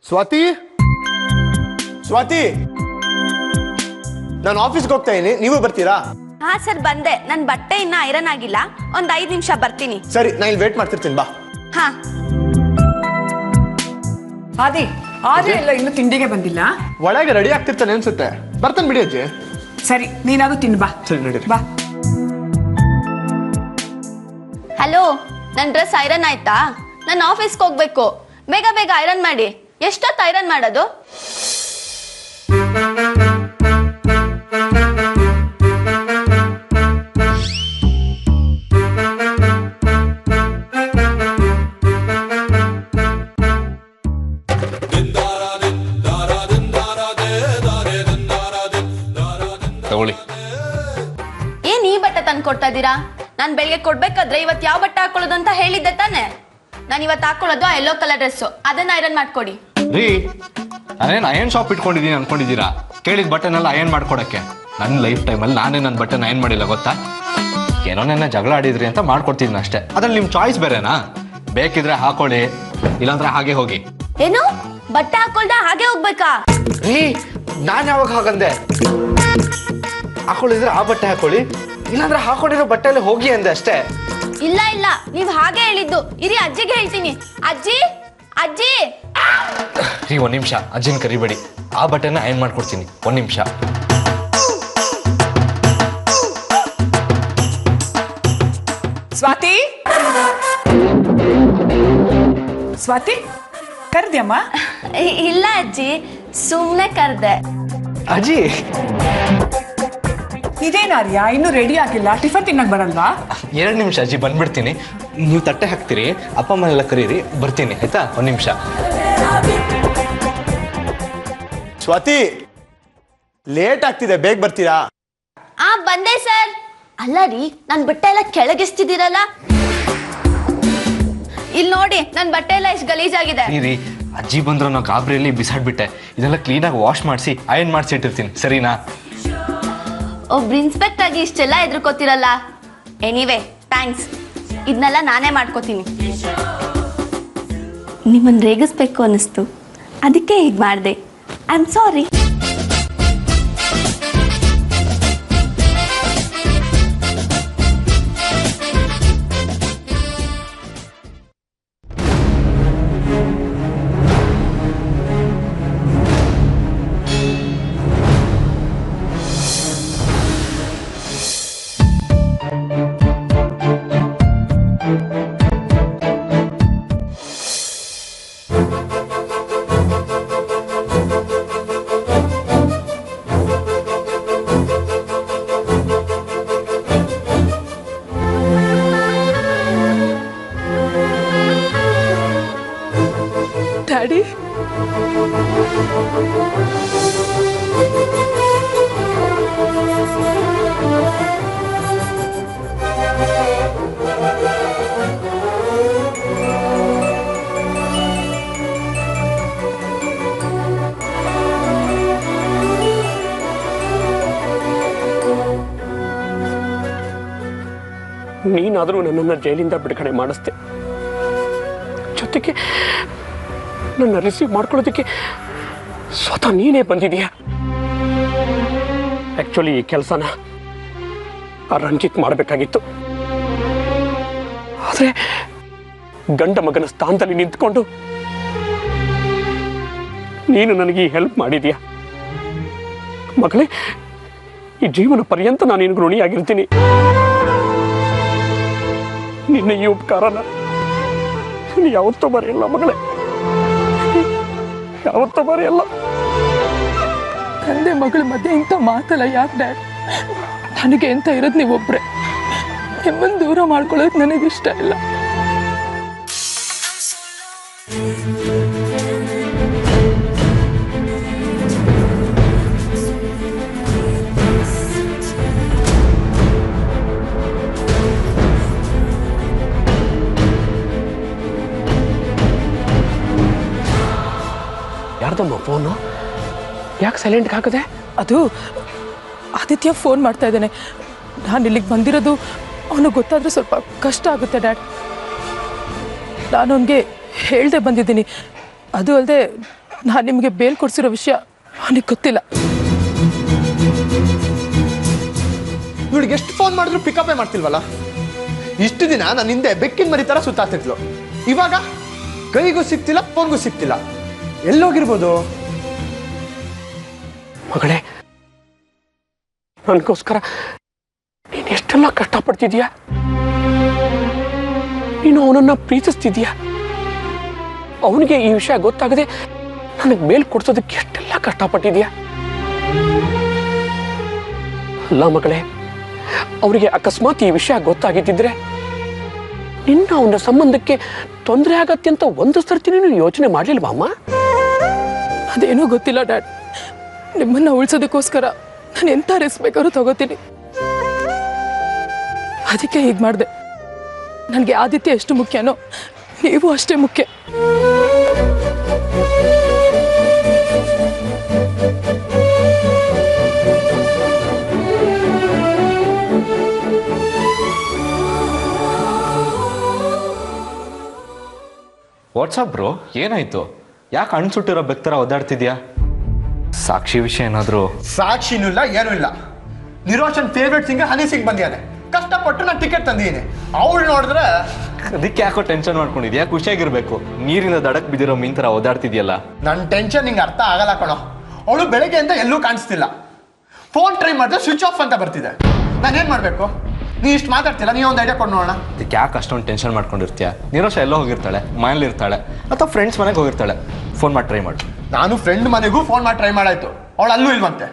ಸ್ವಾತಿ ಸ್ವಾತಿ ನಾನು ಆಫೀಸ್ಗೆ ಹೋಗ್ತಾ ಇದೀನಿ, ನೀವು ಬರ್ತೀರಾ? ಹಾ ಸರ್ ಬಂದೆ. ನನ್ ಬಟ್ಟೆ ಇನ್ನ ಐರನ್ ಆಗಿಲ್ಲ, ಒಂದ್ 5 ನಿಮಿಷ ಬರ್ತೀನಿ. ಸರಿ, ನಾನು ಇಲ್ಲಿ ವೇಟ್ ಮಾಡ್ತಿರ್ತೀನಿ, ಬಾ. ಹಾ ಆದಿ ಆದ್ರೆ ಇಲ್ಲ, ಇನ್ನು ತಿಂಡಿಗೆ ಬಂದಿಲ್ಲ. ಒಳಗೆ ರೆಡಿ ಆಗ್ತಿರ್ತಾನೆ ಅನ್ಸುತ್ತೆ, ಬರ್ತಾನೆ ಬಿಡಿ ಅಜ್ಜಿ. ಸರಿ, ನೀನಾದ್ರೂ ತಿನ್ ಬಾ. ಸರಿ ನಡೀರಿ. ಬಾ. ಹಲೋ, ನನ್ ಡ್ರೆಸ್ ಐರನ್ ಆಯ್ತಾ? ನಾನು ಆಫೀಸ್ಗೆ ಹೋಗ್ಬೇಕು, ಬೇಗ ಬೇಗ ಐರನ್ ಮಾಡಿ. ಎಷ್ಟೊತ್ತು ಐರನ್ ಮಾಡೋದು? ತಗೊಳ್ಳಿ. ಏನ್ ಈ ಬಟ್ಟೆ ತಂದು ಕೊಡ್ತಾ ಇದ್ದೀರಾ? ನಾನ್ ಬೆಳಿಗ್ಗೆ ಕೊಡ್ಬೇಕಾದ್ರೆ ಇವತ್ತು ಯಾವ ಬಟ್ಟೆ ಹಾಕೊಳ್ಳೋದು ಅಂತ ಹೇಳಿದ್ದೆ ತಾನೆ. ನಾನು ಇವತ್ತು ಹಾಕೊಳ್ಳೋದು ಆ ಯೆಲ್ಲೋ ಕಲರ್ ಡ್ರೆಸ್ಸು, ಅದನ್ನ ಐರನ್ ಮಾಡ್ಕೊಡಿ. ರೀ, ನಾನೇನು ಅಯನ್ ಶಾಪ್ ಇಟ್ಕೊಂಡಿದ್ದೀನಿ ಅನ್ಕೊಂಡಿದ್ದೀರಾ? ಕೇಳಿದ ಬಟ್ಟೆನೆಲ್ಲ ಅಯನ್ ಮಾಡ್ಕೊಡಕ್ಕೆ. ನನ್ನ ಲೈಫ್ ಟೈಮಲ್ಲಿ ನಾನೇ ನನ್ನ ಬಟ್ಟೆನ ಅಯನ್ ಮಾಡಿಲ್ಲ, ಗೊತ್ತಾ? ಏನೋ ನನ್ನ ಜಗಳ ಆಡಿದ್ರಿ ಅಂತ ಮಾಡ್ಕೊಡ್ತಿದ್ದೀನಿ ಅಷ್ಟೇ. ಅದ್ರಲ್ಲಿ ನಿಮ್ಮ ಚಾಯ್ಸ್ ಬೇರೆನಾ? ಬೇಕಿದ್ರೆ ಹಾಕೊಳ್ಳಿ, ಇಲ್ಲಾಂದ್ರೆ ಹಾಗೆ ಹೋಗಿ. ಏನು, ಬಟ್ಟೆ ಹಾಕೊಳ್ದ ಹಾಗೆ ಹೋಗ್ಬೇಕಾ? ರೀ, ನಾನು ಯಾವಾಗ ಹಾಗಂದೆ? ಹಾಕೊಳ್ಳಿದ್ರೆ ಆ ಬಟ್ಟೆ ಹಾಕೊಳ್ಳಿ, ಇಲ್ಲಾಂದ್ರೆ ಹಾಕೊಂಡಿರೋ ಬಟ್ಟೆಯಲ್ಲಿ ಹೋಗಿ ಅಂದೆ ಅಷ್ಟೇ. ಇಲ್ಲ ಇಲ್ಲ, ನೀವ್ ಹಾಗೆ ಹೇಳಿದ್ದು. ಇರಿ, ಅಜ್ಜಿಗೆ ಹೇಳ್ತೀನಿ. ಅಜ್ಜಿ ಅಜ್ಜಿ. ರೀ, ಒಂದ್ ನಿಮಿಷ, ಅಜ್ಜಿನ ಕರಿಬೇಡಿ. ಆ ಬಟ್ಟೆನ ಅಯನ್ ಮಾಡ್ಕೊಡ್ತೀನಿ, ಒಂದ್ ನಿಮಿಷ. ಸ್ವಾತಿ ಸ್ವಾತಿ ಕರ್ದ್ಯಮ್ಮ? ಇಲ್ಲ ಅಜ್ಜಿ, ಸುಮ್ನೆ ಕರ್ದೆ. ಅಜ್ಜಿ, ಇದೇನಾರ್ಯ, ಇನ್ನೂ ರೆಡಿ ಆಗಿಲ್ಲ? ಟಿಫನ್ ತಿನ್ನಕ್ ಬರಲ್ವಾ? 2 ನಿಮಿಷ ಅಜ್ಜಿ, ಬಂದ್ಬಿಡ್ತೀನಿ. ನೀವು ತಟ್ಟೆ ಹಾಕ್ತೀರಿ, ಅಪ್ಪ ಅಮ್ಮನೆಲ್ಲ ಕರೀರಿ, ಬರ್ತೀನಿ ಆಯ್ತಾ? 1 ನಿಮಿಷ. ಸ್ವಾತಿ, ಲೇಟ್ ಆಗ್ತಿದೆ, ಬೇಗ ಬರ್ತೀರಾ? ಬಂದೆ ಸರ್. ಅಲ್ಲ ರೀ, ನನ್ ಬಟ್ಟೆ ಎಲ್ಲ ಕೆಳಗಿಸ್ತಿದ್ದೀರಲ್ಲ. ಇಲ್ಲಿ ನೋಡಿ, ನನ್ ಬಟ್ಟೆ ಎಲ್ಲ ಎಷ್ಟು ಗಲೀಜಾಗಿದೆ. ರೀ, ಅಜ್ಜಿ ಬಂದ್ರು ನಾವು ಗಾಬರಿಯಲ್ಲಿ ಬಿಸಾಡ್ಬಿಟ್ಟೆ. ಇದೆಲ್ಲ ಕ್ಲೀನಾಗಿ ವಾಶ್ ಮಾಡಿಸಿ ಅಯನ್ ಮಾಡಿಸಿ ಇಟ್ಟಿರ್ತೀನಿ, ಸರಿನಾ? ಒಬ್ರು ಇನ್ಸ್ಪೆಕ್ಟ್ ಆಗಿ ಇಷ್ಟೆಲ್ಲ ಎದುರ್ಕೋತಿರಲ್ಲ. Anyway, thanks. ಇದನ್ನೆಲ್ಲ ನಾನೇ ಮಾಡ್ಕೋತೀನಿ. ನಿಮ್ಮನ್ನು ರೇಗಿಸ್ಬೇಕು ಅನ್ನಿಸ್ತು, ಅದಕ್ಕೆ ಹೀಗೆ ಮಾಡಿದೆ. I am sorry. ಡ್ಯಾಡಿ, ನೀನಾದರೂ ನನ್ನನ್ನು ಜೈಲಿಂದ ಬಿಡುಗಡೆ ಮಾಡಿಸ್ದೆ, ಜೊತೆಗೆ ನನ್ನ ರಿಸೀವ್ ಮಾಡ್ಕೊಳ್ಳೋದಕ್ಕೆ ಸ್ವತಃ ನೀನೇ ಬಂದಿದೀಯಾ. ಆಕ್ಚುಲಿ ಈ ಕೆಲಸನ ರಂಜಿತ್ ಮಾಡಬೇಕಾಗಿತ್ತು, ಆದರೆ ಗಂಡ ಮಗನ ಸ್ಥಾನದಲ್ಲಿ ನಿಂತ್ಕೊಂಡು ನೀನು ನನಗೆ ಈ ಹೆಲ್ಪ್ ಮಾಡಿದೀಯಾ. ಮಗಳೇ, ಈ ಜೀವನ ಪರ್ಯಂತ ನಾನು ನಿನಗೆ ಋಣಿಯಾಗಿರ್ತೀನಿ. ನಿನ್ನ ಈ ಉಪಕಾರನ ಯಾವತ್ತೂ ಮರೆಯಲ್ಲ ಮಗಳೇ, ಯಾವತ್ತೂ ಮರೆಯಲ್ಲ. ತಂದೆ ಮಗಳ ಮಧ್ಯೆ ಇಂಥ ಮಾತಲ್ಲ ಯಾಕೆ ಡ್ಯಾಡ್? ನನಗೆ ಎಂತ ಇರೋದು ನೀವೊಬ್ರೆ. ನಿಮ್ಮನ್ನು ದೂರ ಮಾಡ್ಕೊಳ್ಳೋದು ನನಗಿಷ್ಟ ಇಲ್ಲ. ಯಾರ್ದಮ್ಮ ಫೋನು? ಯಾಕೆ ಸೈಲೆಂಟ್ಗೆ ಹಾಕಿದೆ? ಅದು ಆದಿತ್ಯ ಫೋನ್ ಮಾಡ್ತಾ ಇದ್ದಾನೆ. ನಾನು ಇಲ್ಲಿಗೆ ಬಂದಿರೋದು ಅವನಿಗೆ ಗೊತ್ತಾದರೆ ಸ್ವಲ್ಪ ಕಷ್ಟ ಆಗುತ್ತೆ ಡ್ಯಾಡ್. ನಾನು ಅವನಿಗೆ ಹೇಳ್ದೆ ಬಂದಿದ್ದೀನಿ. ಅದು ಅಲ್ಲದೆ ನಾನು ನಿಮಗೆ ಬೇಲ್ ಕೊಡಿಸಿರೋ ವಿಷಯ ಅವನಿಗೆ ಗೊತ್ತಿಲ್ಲ. ಇವಳಿಗೆ ಎಷ್ಟು ಫೋನ್ ಮಾಡಿದ್ರು ಪಿಕಪ್ಪೇ ಮಾಡ್ತಿಲ್ವಲ್ಲ. ಇಷ್ಟು ದಿನ ನನ್ನ ಹಿಂದೆ ಬೆಕ್ಕಿನ ಮರಿ ಥರ ಸುತ್ತಾತಿದ್ಲು. ಇವಾಗ ಕೈಗೂ ಸಿಗ್ತಿಲ್ಲ, ಫೋನ್ಗೂ ಸಿಗ್ತಿಲ್ಲ. ಎಲ್ಲೋಗಿರ್ಬೋದು? ಮಗಳೇ, ನನಗೋಸ್ಕರ ನೀನು ಎಷ್ಟೆಲ್ಲ ಕಷ್ಟಪಡ್ತಿದ್ಯಾ. ನೀನು ಅವನನ್ನ ಪ್ರೀತಿಸ್ತಿದ್ಯಾ. ಅವನಿಗೆ ಈ ವಿಷಯ ಗೊತ್ತಾಗದೆ ನನಗೆ ಮೇಲ್ ಕೊಡ್ಸೋದಕ್ಕೆ ಎಷ್ಟೆಲ್ಲ ಕಷ್ಟಪಟ್ಟಿದ್ಯಾ. ಅಲ್ಲ ಮಗಳೇ, ಅವರಿಗೆ ಅಕಸ್ಮಾತ್ ಈ ವಿಷಯ ಗೊತ್ತಾಗಿದ್ದಿದ್ರೆ ನಿನ್ನ ಅವನ ಸಂಬಂಧಕ್ಕೆ ತೊಂದರೆ ಆಗತ್ತೆ ಅಂತ ಒಂದು ಸರ್ತಿ ನೀನು ಯೋಚನೆ ಮಾಡಲಿಲ್ವಾ ಅಮ್ಮ? ಅದೇನೂ ಗೊತ್ತಿಲ್ಲ ಡ್ಯಾಡ್. ನಿಮ್ಮನ್ನ ಉಳಿಸೋದಕ್ಕೋಸ್ಕರ ನಾನು ಎಂಥ ರಿಸ್ಕ್ ಬೇಕಾದ್ರೂ ತಗೋತೀನಿ. ಅದಕ್ಕೆ ಹೀಗೆ ಮಾಡಿದೆ. ನನಗೆ ಆದಿತ್ಯ ಎಷ್ಟು ಮುಖ್ಯನೋ ನೀವು ಅಷ್ಟೇ ಮುಖ್ಯ. ವಾಟ್ಸಪ್ ಬ್ರೋ, ಏನಾಯ್ತು? ಯಾಕೆ ಅಣ್ಸುಟ್ಟಿರೋ ಬೆಕ್ತರ ಒದ್ದಾಡ್ತಿದ್ಯಾ? ಸಾಕ್ಷಿ ವಿಷಯ ಏನಾದ್ರು? ಸಾಕ್ಷಿನೂ ಇಲ್ಲ, ಏನೂ ಇಲ್ಲ. ನಿರೋಷನ್ ಫೇವ್ರೇಟ್ ಸಿಂಗರ್ ಹನಿ ಸಿಂಗ್ ಬಂದಿದ್ದಾನೆ. ಕಷ್ಟಪಟ್ಟು ನಾನು ಟಿಕೆಟ್ ತಂದಿದ್ದೀನಿ. ಅವಳು ನೋಡಿದ್ರೆ ಅದಕ್ಕೆ ಯಾಕೋ ಟೆನ್ಷನ್ ಮಾಡ್ಕೊಂಡಿದ್ಯಾ? ಖುಷಿಯಾಗಿರ್ಬೇಕು. ನೀರಿನ ದಡಕ್ ಬಿದ್ದಿರೋ ಮೀನ್ ಥರ ಓದಾಡ್ತಿದ್ಯಲ್ಲ. ನನ್ನ ಟೆನ್ಷನ್ ನಿಂಗೆ ಅರ್ಥ ಆಗಲ್ಲ ಕಣೋ. ಅವಳು ಬೆಳಗ್ಗೆಯಿಂದ ಎಲ್ಲೂ ಕಾಣಿಸ್ತಿಲ್ಲ. ಫೋನ್ ಟ್ರೈ ಮಾಡಿದ್ರೆ ಸ್ವಿಚ್ ಆಫ್ ಅಂತ ಬರ್ತಿದೆ. ನಾನೇನು ಮಾಡಬೇಕು? ನೀ ಇಷ್ಟು ಮಾತಾಡ್ತಿಲ್ಲ, ನೀ ಒಂದು ಐಡಿಯಾ ಕೊಡು ನೋಡೋಣ. ಅದಕ್ಕೆ ಯಾಕೆ ಅಷ್ಟೊಂದು ಟೆನ್ಷನ್ ಮಾಡ್ಕೊಂಡಿರ್ತೀಯ? ನಿರೋಷ ಎಲ್ಲೋ ಹೋಗಿರ್ತಾಳೆ, ಮನೇಲಿ ಇರ್ತಾಳೆ, ಅಥವಾ ಫ್ರೆಂಡ್ಸ್ ಮನೆಗೆ ಹೋಗಿರ್ತಾಳೆ. ಫೋನ್ ಮಾಡಿ ಟ್ರೈ ಮಾಡು. ನಾನು ಫ್ರೆಂಡ್ ಮನೆಗೂ ಫೋನ್ ಮಾಡಿ ಟ್ರೈ ಮಾಡಾಯ್ತು, ಅವಳು ಅಲ್ಲೂ ಇಲ್ವಂತೆ.